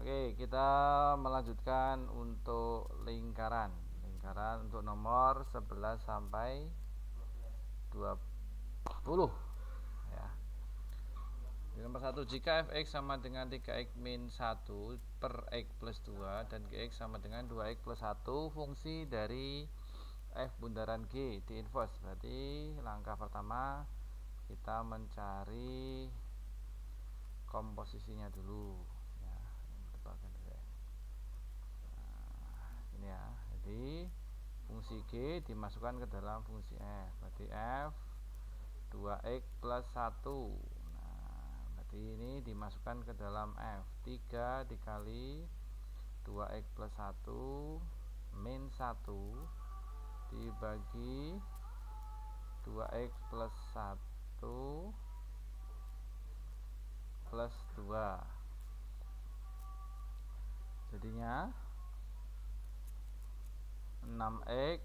Oke, kita melanjutkan untuk lingkaran. Lingkaran untuk nomor 11 sampai 20 ya. Di nomor 1, jika fx sama dengan 3x min 1 per x plus 2 dan gx sama dengan 2x plus 1, fungsi dari f bundaran g di inverse. Berarti langkah pertama kita mencari komposisinya dulu ya. Ini ya. Jadi fungsi G dimasukkan ke dalam fungsi F. Berarti F 2x plus 1. Nah, berarti ini dimasukkan ke dalam F. 3 dikali 2x plus 1 min 1 dibagi 2x plus 1 plus 2. Jadinya 6x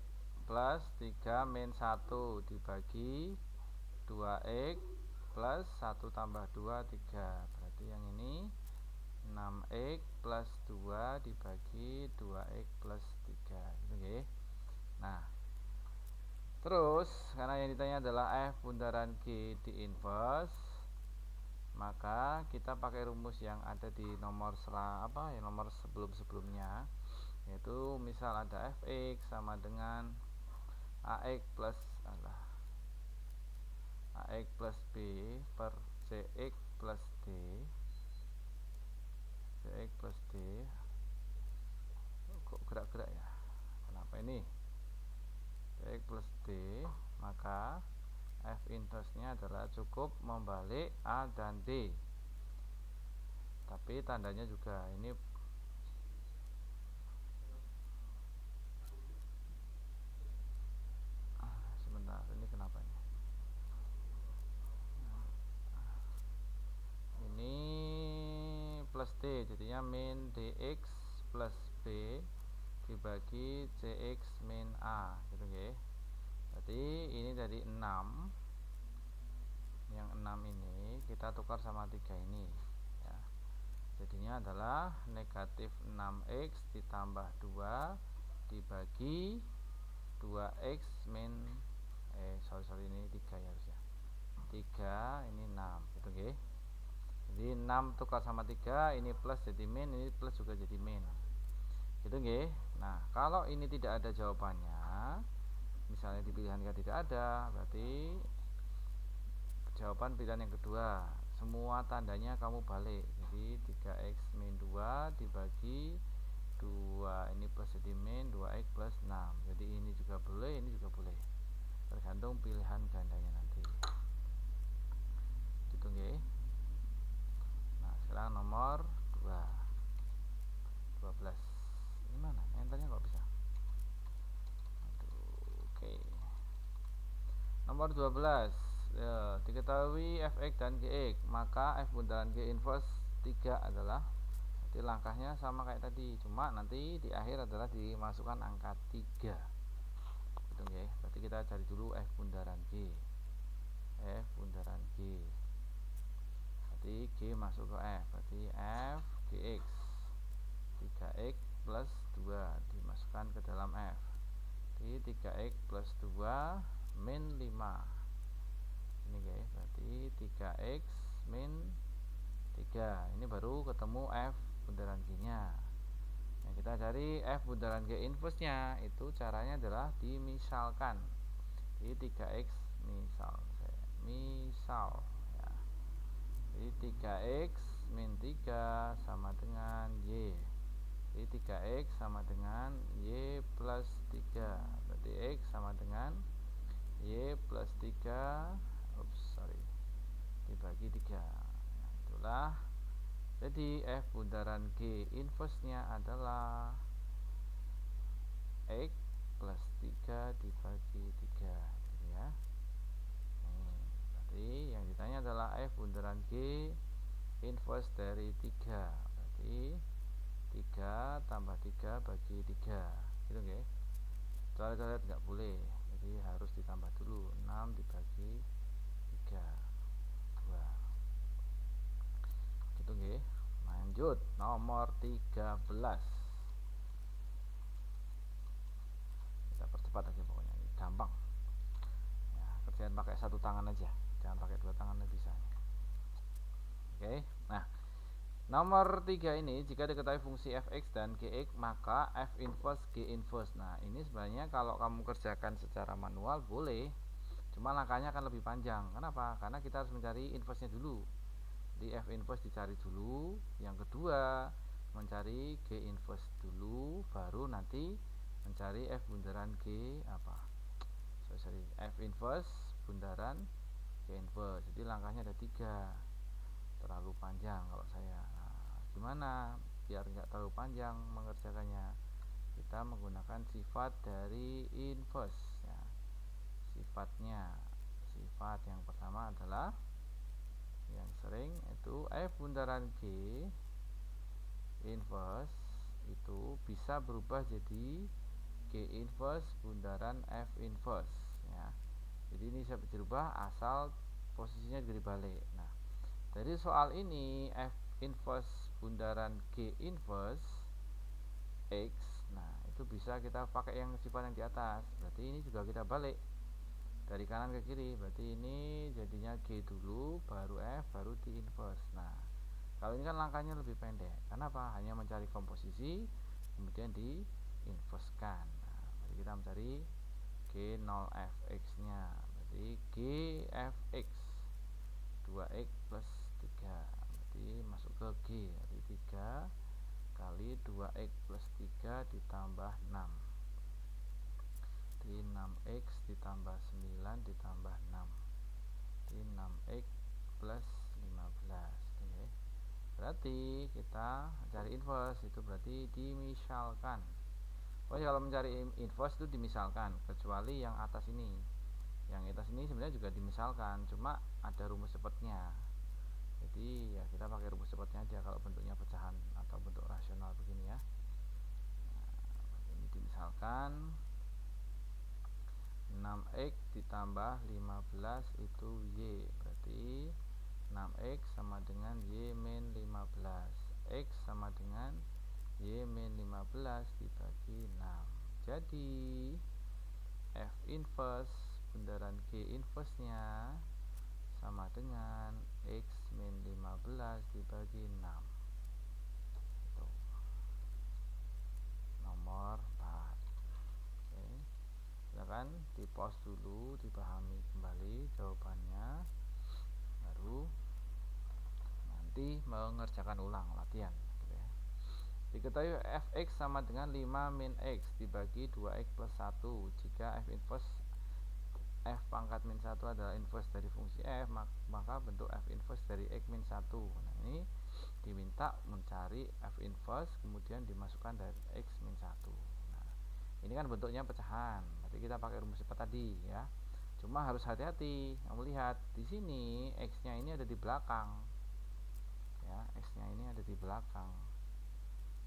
plus 3 min 1 dibagi 2x plus 1 tambah 2 3. Berarti yang ini 6x plus 2 dibagi 2x plus 3 gitu nggih. Nah, terus karena yang ditanya adalah f bundaran G di inverse, maka kita pakai rumus yang ada di nomor nomor sebelum-sebelumnya, yaitu misal ada fx sama dengan ax plus b per cx plus d. Kok gerak-gerak ya, kenapa ini? Cx plus d, maka f inverse nya adalah cukup membalik a dan d, tapi tandanya juga ini sebentar, ini kenapa ini plus d, jadinya min dx plus b dibagi cx min a gitu nggih. Berarti ini dari 6, yang 6 ini kita tukar sama 3 ini ya. Jadinya adalah negatif 6x ditambah 2 dibagi 2x min ini 3 ya harusnya. 3 ini 6 gitu nggih. Jadi 6 tukar sama 3, ini plus jadi min, ini plus juga jadi min. Gitu nggih. Nah, kalau ini tidak ada jawabannya, misalnya di pilihan yang tidak ada, berarti jawaban pilihan yang kedua, semua tandanya kamu balik. Jadi 3x min 2 dibagi 2, ini plus jadi min 2x plus 6. Jadi ini juga boleh, ini juga boleh, tergantung pilihan gandanya nanti. Gitu nggih. Nah, sekarang nomor 12. Ini mana? Enternya kok bisa? Aduh, oke. Nomor 12. Ya, diketahui fx dan gx, maka f bundaran g inverse 3 adalah, jadi langkahnya sama kayak tadi, cuma nanti di akhir adalah dimasukkan angka 3. Gitu nggih. Berarti kita cari dulu f bundaran g. F bundaran g. Berarti g masuk ke f. Berarti f gx 3x plus 2 dimasukkan ke dalam f. Jadi 3x plus 2 min 5. Ini guys, berarti 3x min 3. Ini baru ketemu f bundaran g nya. Yang kita cari f bundaran g inverse nya, itu caranya adalah dimisalkan. Jadi 3x misal ya. Jadi 3x min 3 sama dengan y. Jadi 3x sama dengan y plus 3. Berarti x sama dengan y plus 3 dibagi 3. Nah, itulah. Jadi f bundaran g inverse nya adalah x plus 3 dibagi 3 gitu ya. Nih, berarti yang ditanya adalah f bundaran g inverse dari 3. Berarti 3 tambah 3 bagi 3 gitu nggih. Coret-coret nggak boleh, jadi harus ditambah dulu. 6 dibagi 3 2 gitu nggih. Nah, yang Lanjut nomor 13. Kita percepat aja pokoknya, ini gampang ya, kerjain pakai satu tangan aja, jangan pakai dua tangan bisa. Oke, nah nomor 3 ini, jika diketahui fungsi fx dan gx maka f inverse g inverse. Nah ini sebenarnya kalau kamu kerjakan secara manual boleh, cuma langkahnya akan lebih panjang. Kenapa? Karena kita harus mencari inverse nya dulu. Di f inverse dicari dulu, yang kedua mencari g inverse dulu, baru nanti mencari f bundaran g apa f inverse bundaran g inverse. Jadi langkahnya ada 3, terlalu panjang kalau saya. Nah, gimana biar nggak terlalu panjang mengerjakannya? Kita menggunakan sifat dari inverse ya. Sifat yang pertama adalah yang sering itu f bundaran g inverse itu bisa berubah jadi g inverse bundaran f inverse ya. Jadi ini bisa berubah asal posisinya dibalik. Nah, dari soal ini f inverse bundaran g inverse x, nah itu bisa kita pakai yang sifat yang di atas. Berarti ini juga kita balik dari kanan ke kiri. Berarti ini jadinya g dulu, baru f, baru di inverse. Nah kalau ini kan langkahnya lebih pendek. Kenapa? Hanya mencari komposisi, kemudian di inverse kan. Nah, berarti kita mencari g0fx nya. Berarti gfx 2x plus 3, berarti masuk ke G, berarti 3 kali 2x plus 3 ditambah 6, di 6x ditambah 9 ditambah 6, di 6x plus 15. Oke. Berarti kita cari inverse itu berarti dimisalkan. Oh ya, kalau mencari inverse itu dimisalkan, kecuali yang atas ini. Yang atas ini sebenarnya juga dimisalkan, cuma ada rumus cepatnya. Jadi ya kita pakai rumus cepatnya aja kalau bentuknya pecahan atau bentuk rasional begini ya. Nah, ini dimisalkan 6x ditambah 15 itu y, berarti 6x sama dengan y min 15, x sama dengan y min 15 dibagi 6. Jadi f inverse bundaran g inverse nya sama dengan x min 15 dibagi 6. Itu nomor 4. Oke, silakan di pause dulu, dipahami kembali jawabannya, baru nanti mengerjakan ulang latihan gitu ya. Diketahui fx sama dengan 5 min x dibagi 2x plus 1. Jika f inverse f pangkat min 1 adalah inverse dari fungsi f, maka bentuk f inverse dari x min 1. Nah ini diminta mencari f inverse kemudian dimasukkan dari x min 1. Nah ini kan bentuknya pecahan, berarti kita pakai rumus cepat tadi ya. Cuma harus hati-hati, kamu lihat di sini x nya ini ada di belakang ya, x nya ini ada di belakang.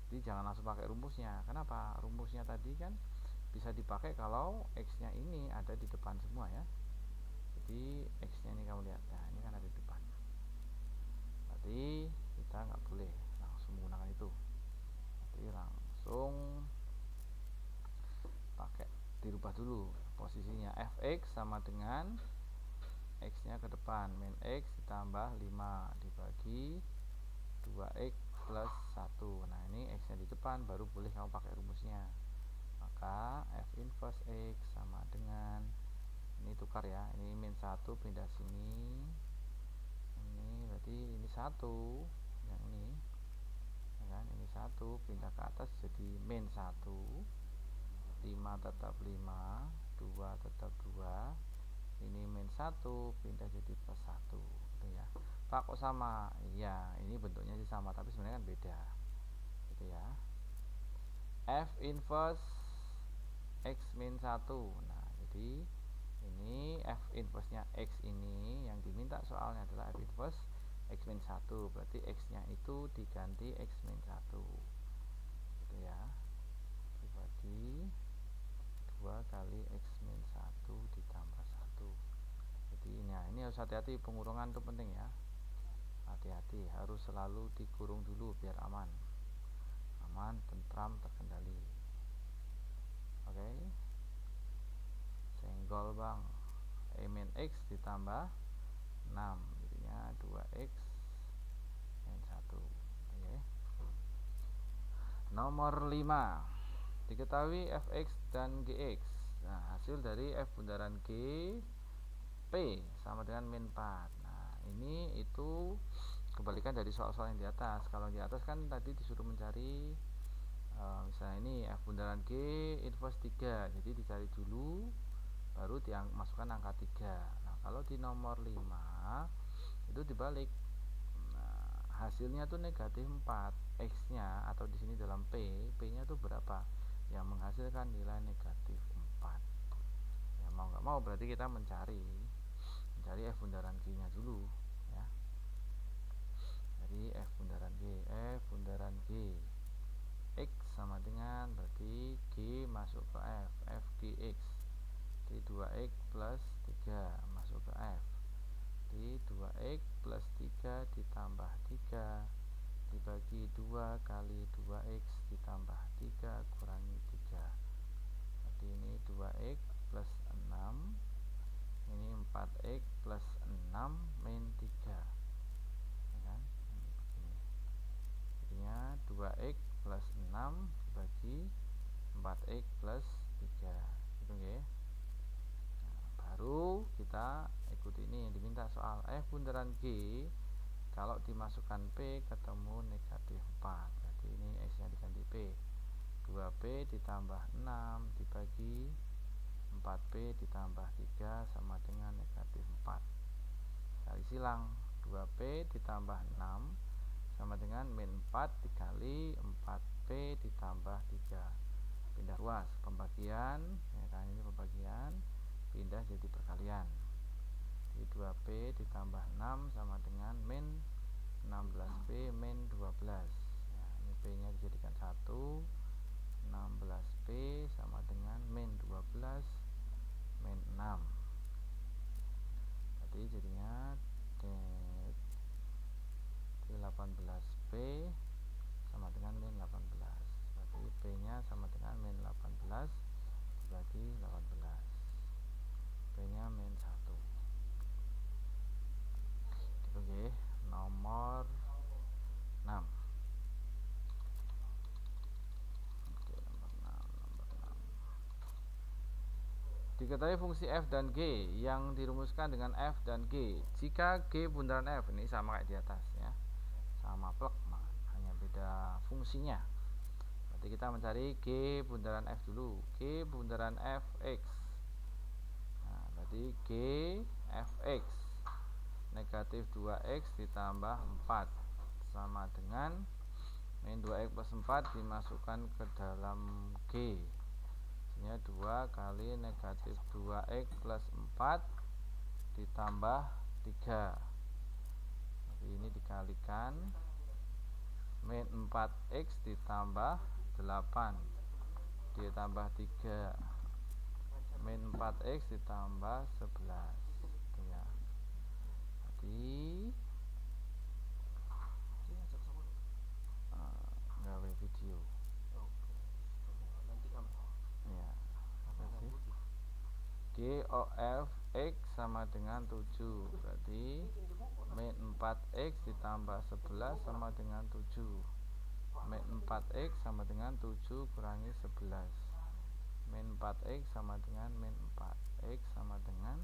Jadi jangan langsung pakai rumusnya. Kenapa? Rumusnya tadi kan bisa dipakai kalau x nya ini ada di depan semua ya. Jadi x nya ini kamu lihat, nah ini kan ada di depan, berarti kita nggak boleh langsung menggunakan itu. Jadi langsung pakai dirubah dulu posisinya. Fx sama dengan x nya ke depan, min x ditambah 5 dibagi 2x plus 1. Nah ini x nya di depan, baru boleh kamu pakai rumusnya. Maka f inverse x sama dengan, ini tukar ya, ini min 1 pindah sini, ini berarti ini 1, yang ini ya kan, ini 1 pindah ke atas jadi min 1, 5 tetap 5, 2 tetap 2, ini min 1 pindah jadi plus 1 gitu ya. Pak kok sama? Iya ini bentuknya sih sama tapi sebenarnya kan beda gitu ya. F inverse x min 1. Nah jadi ini f inverse nya x ini yang diminta soalnya adalah f inverse x min 1, berarti x nya itu diganti x min 1 gitu ya, dibagi 2 kali x min 1 ditambah 1. Jadi ini harus hati-hati, pengurungan itu penting ya, hati-hati, harus selalu dikurung dulu biar aman, tentram, terkendali. Oke, senggol bang. E min X ditambah 6, jadinya 2X min 1. Oke. Nomor 5, diketahui Fx dan Gx. Nah, hasil dari F bundaran G P sama dengan min 4. Nah, ini itu kebalikan dari soal-soal yang di atas. Kalau di atas kan tadi disuruh mencari misalnya ini F bundaran G inverse 3, jadi dicari dulu baru masukkan angka 3. Nah, kalau di nomor 5 itu dibalik. Nah, hasilnya tuh negatif 4, X nya atau di sini dalam P nya tuh berapa, yang menghasilkan nilai negatif 4. Ya, mau nggak mau berarti kita mencari F bundaran G nya dulu ya. Jadi F bundaran G X sama dengan berarti G masuk ke F Gx, di 2X plus 3 masuk ke F, di 2X plus 3 ditambah 3 dibagi 2 kali 2X ditambah 3 kurangi 3. Jadi ini 2X plus 6, ini 4X plus 6 min 3 ya kan? Begini. Jadinya 2X plus 6 dibagi 4X plus 3 gitu ya. Nah, baru kita ikuti ini yang diminta soal F bundaran G kalau dimasukkan P ketemu negatif 4. Jadi ini X nya diganti P, 2P ditambah 6 dibagi 4P ditambah 3 sama dengan negatif 4. Kali silang, 2P ditambah 6 sama dengan min 4 dikali 4P ditambah 3. Pindah ruas, pembagian ya kan, ini pembagian, pindah jadi perkalian. Jadi 2P ditambah 6 sama dengan min 16P min 12 ya, ini P nya dijadikan 1, 16P sama dengan min 12 min 6. Jadi jadinya 18P sama dengan min 18. Berarti P nya sama dengan min 18 dibagi 18, P nya min 1. Oke, nomor 6. Oke, nomor 6. Diketahui fungsi f dan g yang dirumuskan dengan f dan g jika g bundaran f, ini sama kayak di atas ya, sama plek, hanya beda fungsinya. Berarti kita mencari g bundaran f dulu, g bundaran fx. Nah, berarti g fx negatif 2x ditambah 4 sama dengan min 2x plus 4 dimasukkan ke dalam g, hasilnya 2 kali negatif 2x plus 4 ditambah 3. Jadi ini dikalikan, min 4x ditambah 8 ditambah 3 min 4x ditambah 11 gitu ya. Jadi gawe video ya, apa sih, GOF X sama dengan 7, berarti min 4x ditambah 11 sama dengan 7, min 4x sama dengan 7 kurangi 11, min 4x sama dengan min 4, x sama dengan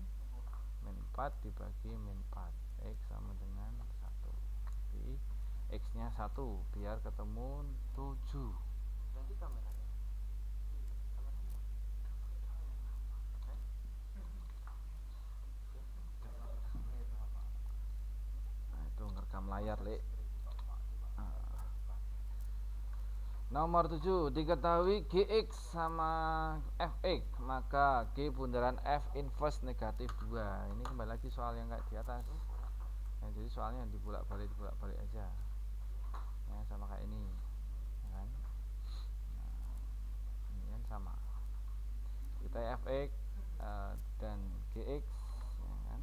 min 4 dibagi min 4, x sama dengan 1. Jadi x nya 1 biar ketemu 7. Nanti kameranya itu ngerekam layar, Lek. Nomor 7, diketahui Gx sama Fx, maka G bundaran F inverse negatif 2. Ini kembali lagi soal yang kayak di atas. Nah, jadi soalnya yang dibulak-balik aja. Ya, sama kayak ini. Ya kan? Nah, ini kan sama. Kita Fx dan Gx, ya kan?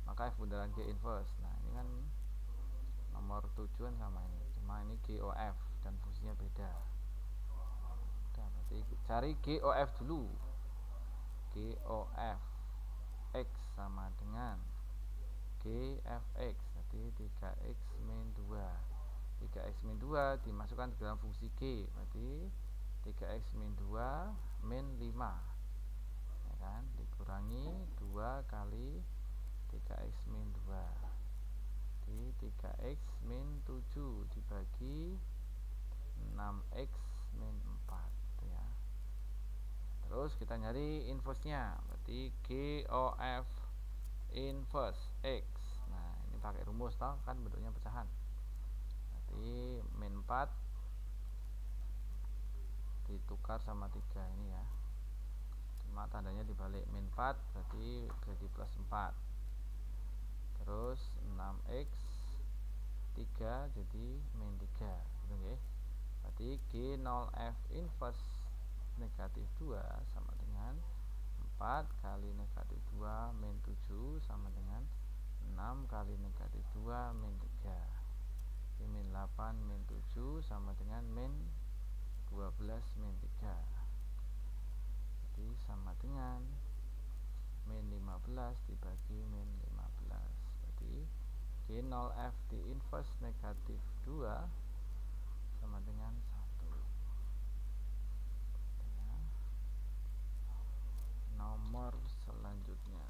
Maka F bundaran G inverse. Nah, ini kan nomor tujuan sama ini, cuma ini GOF dan fungsinya beda. Udah, berarti cari GOF dulu. GOF X sama dengan GFX, jadi 3X min 2. 3X min 2 dimasukkan ke dalam fungsi G, berarti 3X min 2 min 5, ya kan, dikurangi 2 kali 3X min 2, jadi 3X min 7 dibagi 6X min 4, ya. Terus kita nyari inverse-nya, berarti GOF inverse X. Nah, ini pakai rumus toh, kan bentuknya pecahan. Berarti min 4 ditukar sama 3 ini ya. Cuma tandanya dibalik, min 4 berarti jadi plus 4. Terus 6X 3 jadi min 3, gitu nggih. Berarti G0F inverse negatif 2 sama dengan 4 kali negatif 2 min 7 sama dengan 6 kali negatif 2 min 3. Jadi min 8 min 7 sama dengan min 12 min 3. Jadi sama dengan min 15 dibagi min 15. Berarti G0F di inverse negatif 2 sama dengan 1. Ya. Nomor selanjutnya.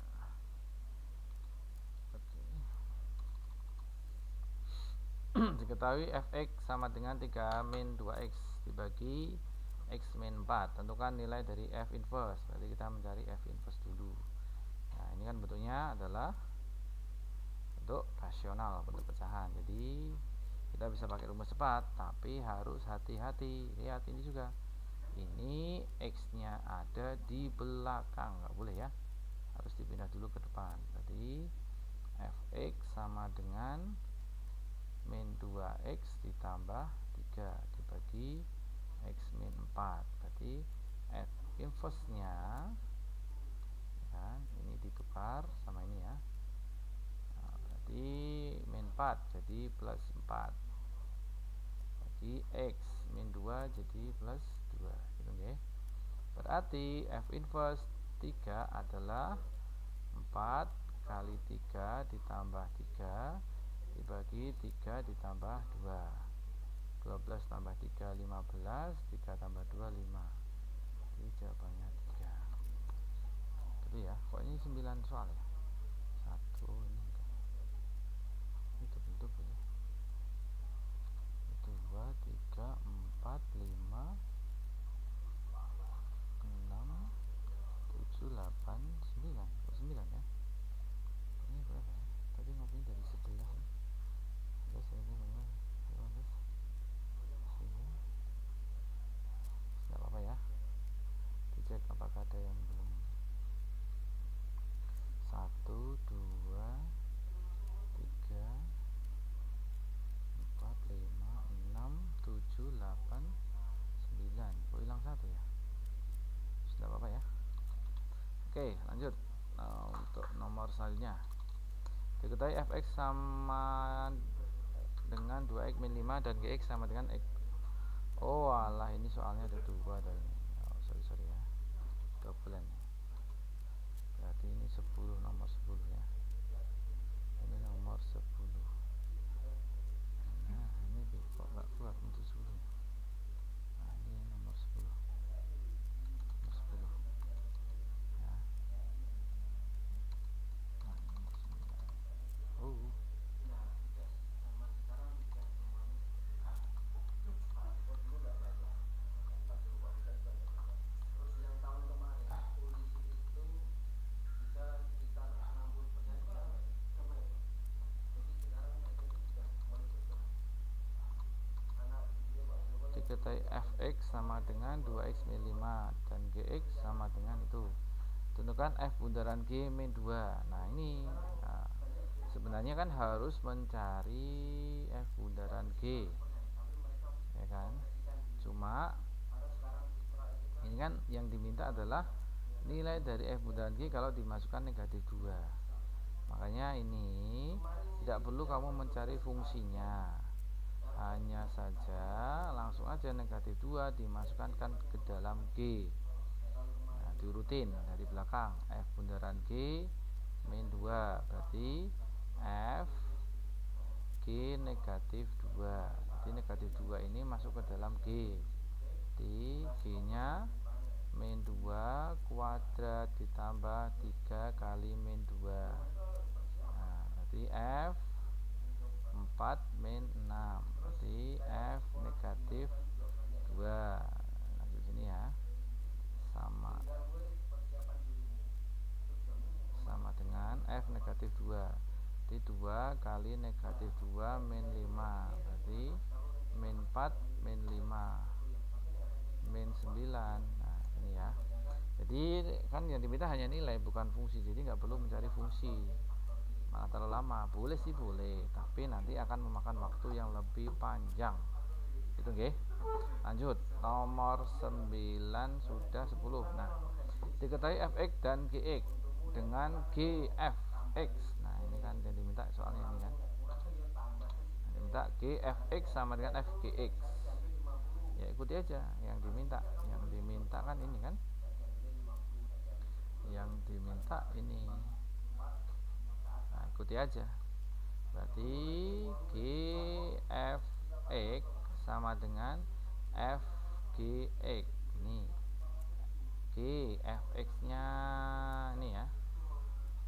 Diketahui fx sama dengan 3 min 2x dibagi x min 4. Tentukan nilai dari f inverse. Berarti kita mencari f inverse dulu. Nah, ini kan bentuknya adalah bentuk rasional, bentuk pecahan. Jadi kita bisa pakai rumus cepat, tapi harus hati-hati. Lihat ini juga. Ini x-nya ada di belakang, nggak boleh ya. Harus dipindah dulu ke depan. Berarti fx sama dengan min 2x ditambah 3 dibagi x min 4. Berarti f inverse-nya kan ini ditukar sama ini ya. Nah, berarti min 4 jadi plus 4 bagi x min 2 jadi plus 2, gitu nggih. Berarti f inverse 3 adalah 4 kali 3 ditambah 3 dibagi 3 ditambah 2. 12 tambah 3 15, 3 tambah 2 5. Jadi jawabannya 3. Tapi ya, kok ini 9 soal ya? 1 ini enggak. Itu bentuk ya. 2 3 4 5 6 7 8 9. Kok 9 ya? Ini berapa ya? Tadi ngopi dari 11 ya. 11 15 15. Nggak apa-apa ya, dicek apakah ada yang belum. 1 2 3 4 5 6 7 8 9. Kok hilang 1 ya? Sudah apa-apa ya. Oke, lanjut. Untuk nomor selanjutnya, diketahui fx sama dengan 2x min 5 dan gx sama dengan x. Oh alah, ini soalnya ada 2 ada ini. Oh, sorry ya, double nih. Berarti ini 10, nomor 10 ya. Ini nomor 10. Nah, ini kok nggak keluar untuk 10. Nah, ini nomor 10. Nomor 10. Ya. Nah, nomor 9. Oh. Diketahui fx sama dengan 2x min 5 dan gx sama dengan itu. Tentukan f bundaran g min 2. Nah, ini sebenarnya kan harus mencari f bundaran g, ya kan? Cuma ini kan yang diminta adalah nilai dari f bundaran g kalau dimasukkan negatif 2. Makanya ini tidak perlu kamu mencari fungsinya, hanya saja langsung aja negatif 2 dimasukkan ke dalam G. Nah, diurutin dari belakang. F bundaran G min 2, berarti F G negatif 2. Jadi negatif 2 ini masuk ke dalam G. Di G nya min 2 kuadrat ditambah 3 kali min 2. Nah, berarti F 4 min 6, berarti F negatif 2. Lanjut sini ya. Sama dengan F negatif 2. Jadi 2 kali negatif 2 min 5, berarti min 4 min 5 min 9. Nah ini ya. Jadi kan yang diminta hanya nilai, bukan fungsi. Jadi nggak perlu mencari fungsi, malah terlalu lama. Boleh sih boleh, tapi nanti akan memakan waktu yang lebih panjang. Itu nggih. Lanjut, nomor 9 sudah 10. Nah, diketahui fx dan gx dengan gfx. Nah, ini kan yang diminta soalnya ini kan. Diminta gfx sama dengan fgx. Ya ikuti aja yang diminta. Yang diminta kan ini kan. Yang diminta ini. Nah, ikuti aja. Berarti gfx sama dengan fgx. Nih. Gfx nya ini ya,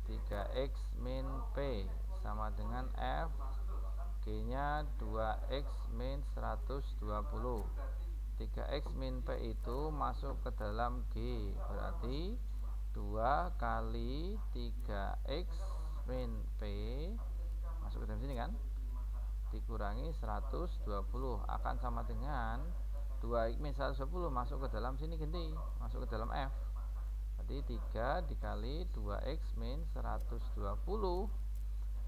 3x min p sama dengan f G nya 2x min 120. 3x min p itu masuk ke dalam G, berarti 2 kali 3x min p masuk ke dalam sini kan, dikurangi 120 akan sama dengan 2x min 120 masuk ke dalam sini ganti, masuk ke dalam F. Berarti 3 dikali 2x min 120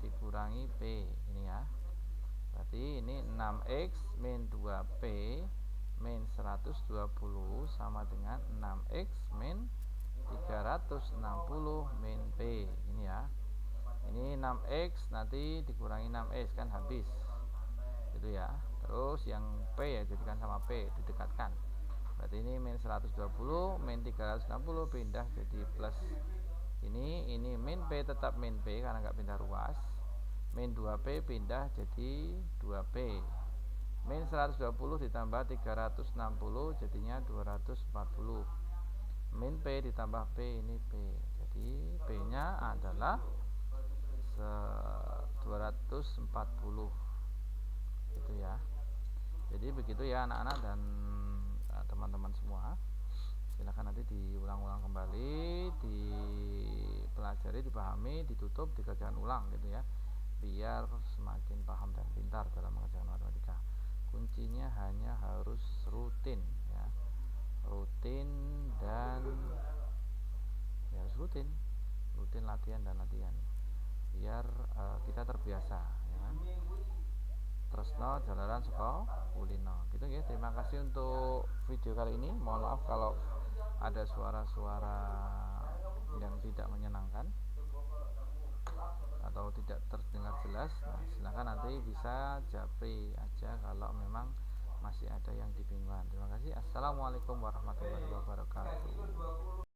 dikurangi P ini ya. Berarti ini 6x min 2P min 120 sama dengan 6x min 360 min P ini ya. Ini 6x nanti dikurangi 6x kan habis. Itu ya. Terus yang P ya jadikan sama P, didekatkan. Berarti ini min 120 min 360 pindah jadi plus ini min P tetap min P karena nggak pindah ruas. Min 2P pindah jadi 2P. Min 120 ditambah 360 jadinya 240. Min P ditambah P ini P. Jadi P nya adalah 240. Gitu ya. Jadi begitu ya anak-anak dan teman-teman semua. Silakan nanti diulang-ulang kembali, dipelajari, dipahami, ditutup, dikerjakan ulang gitu ya, biar semakin paham dan pintar dalam mengerjakan matematika. Kuncinya hanya harus rutin ya, rutin dan ya harus rutin latihan dan latihan biar kita terbiasa ya. Tresno jalaran saka kulino gitu ya. Terima kasih untuk video kali ini. Mohon maaf kalau ada suara-suara yang tidak menyenangkan atau tidak terdengar jelas. Nah, silakan nanti bisa japri aja kalau memang masih ada yang dibingungkan. Terima kasih. Assalamualaikum warahmatullahi wabarakatuh.